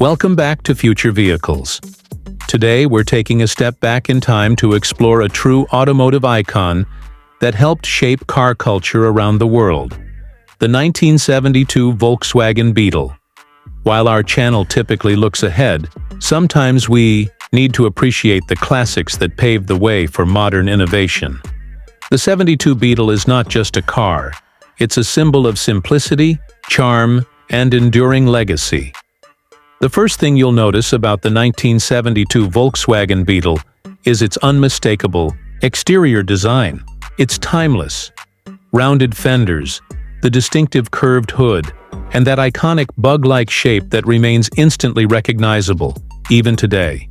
Welcome back to Future Vehicles. Today we're taking a step back in time to explore a true automotive icon that helped shape car culture around the world, the 1972 Volkswagen Beetle. While our channel typically looks ahead, sometimes we need to appreciate the classics that paved the way for modern innovation. The 72 Beetle is not just a car, it's a symbol of simplicity, charm, and enduring legacy. The first thing you'll notice about the 1972 Volkswagen Beetle is its unmistakable exterior design. It's timeless. Rounded fenders, the distinctive curved hood, and that iconic bug-like shape that remains instantly recognizable, even today.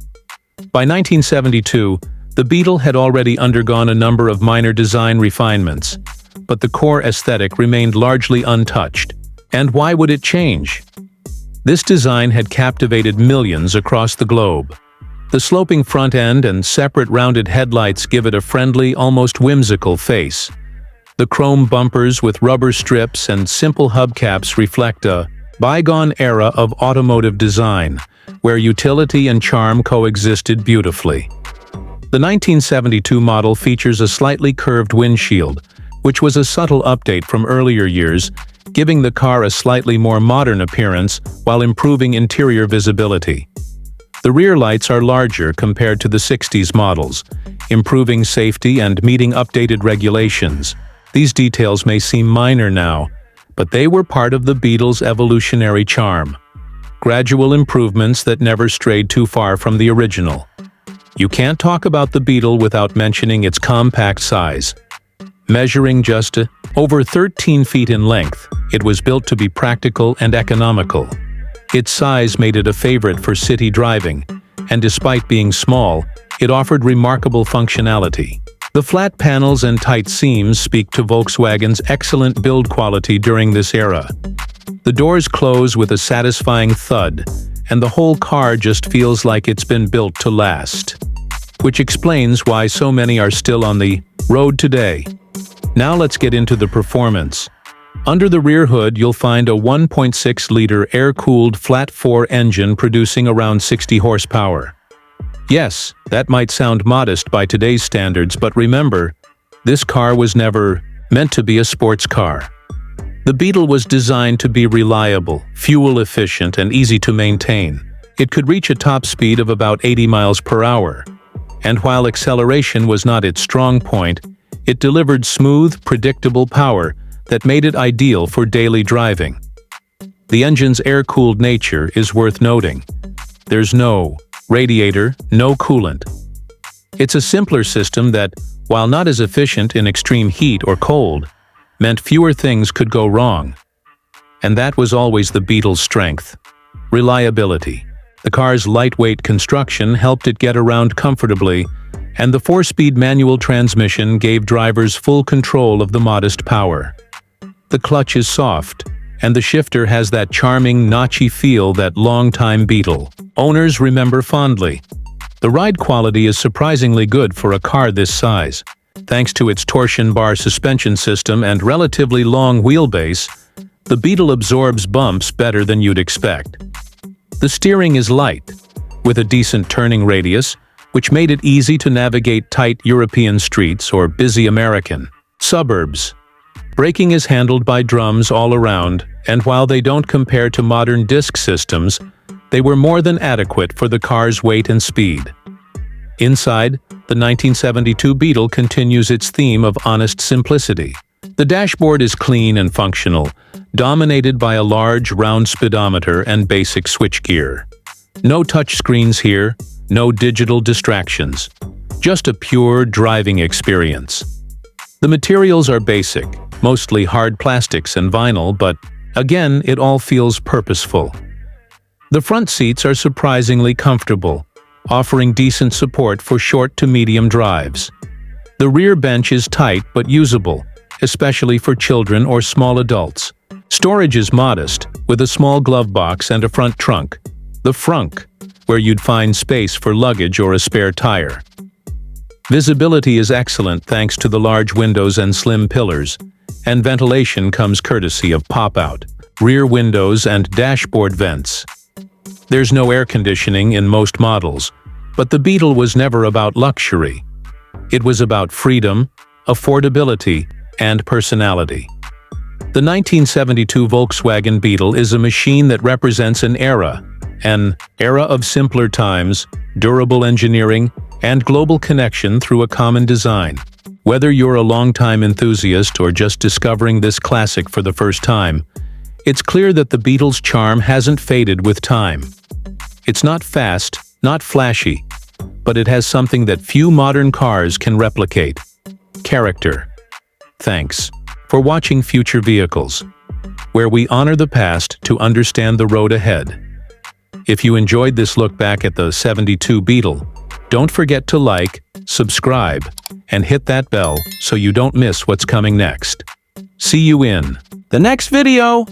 By 1972, the Beetle had already undergone a number of minor design refinements, but the core aesthetic remained largely untouched. And why would it change? This design had captivated millions across the globe. The sloping front end and separate rounded headlights give it a friendly, almost whimsical face. The chrome bumpers with rubber strips and simple hubcaps reflect a bygone era of automotive design, where utility and charm coexisted beautifully. The 1972 model features a slightly curved windshield, which was a subtle update from earlier years, giving the car a slightly more modern appearance while improving interior visibility. The rear lights are larger compared to the 60s models, improving safety and meeting updated regulations. These details may seem minor now, but they were part of the Beetle's evolutionary charm. Gradual improvements that never strayed too far from the original. You can't talk about the Beetle without mentioning its compact size. Measuring just over 13 feet in length, it was built to be practical and economical. Its size made it a favorite for city driving, and despite being small, it offered remarkable functionality. The flat panels and tight seams speak to Volkswagen's excellent build quality during this era. The doors close with a satisfying thud, and the whole car just feels like it's been built to last. Which explains why so many are still on the road today. Now let's get into the performance. Under the rear hood, you'll find a 1.6-liter air-cooled flat-4 engine producing around 60 horsepower. Yes, that might sound modest by today's standards, but remember, this car was never meant to be a sports car. The Beetle was designed to be reliable, fuel-efficient, and easy to maintain. It could reach a top speed of about 80 miles per hour. And while acceleration was not its strong point, it delivered smooth, predictable power that made it ideal for daily driving. The engine's air-cooled nature is worth noting. There's no radiator, no coolant. It's a simpler system that, while not as efficient in extreme heat or cold, meant fewer things could go wrong. And that was always the Beetle's strength. Reliability. The car's lightweight construction helped it get around comfortably, and the 4-speed manual transmission gave drivers full control of the modest power. The clutch is soft, and the shifter has that charming, notchy feel that longtime Beetle owners remember fondly. The ride quality is surprisingly good for a car this size. Thanks to its torsion bar suspension system and relatively long wheelbase, the Beetle absorbs bumps better than you'd expect. The steering is light, with a decent turning radius, which made it easy to navigate tight European streets or busy American suburbs. Braking is handled by drums all around, and while they don't compare to modern disc systems, they were more than adequate for the car's weight and speed. Inside, the 1972 Beetle continues its theme of honest simplicity. The dashboard is clean and functional, dominated by a large, round speedometer and basic switchgear. No touch screens here, no digital distractions. Just a pure driving experience. The materials are basic, mostly hard plastics and vinyl, but again, it all feels purposeful. The front seats are surprisingly comfortable, offering decent support for short to medium drives. The rear bench is tight but usable, especially for children or small adults. Storage is modest, with a small glove box and a front trunk. The frunk, where you'd find space for luggage or a spare tire. Visibility is excellent thanks to the large windows and slim pillars, and ventilation comes courtesy of pop-out rear windows and dashboard vents. There's no air conditioning in most models, but the Beetle was never about luxury. It was about freedom, affordability, and personality. The 1972 Volkswagen Beetle is a machine that represents an era of simpler times, durable engineering, and global connection through a common design. Whether you're a longtime enthusiast or just discovering this classic for the first time, it's clear that the Beetle's charm hasn't faded with time. It's not fast, not flashy, but it has something that few modern cars can replicate: character. Thanks for watching Future Vehicles, where we honor the past to understand the road ahead. If you enjoyed this look back at the '72 Beetle, don't forget to like, subscribe, and hit that bell so you don't miss what's coming next. See you in the next video!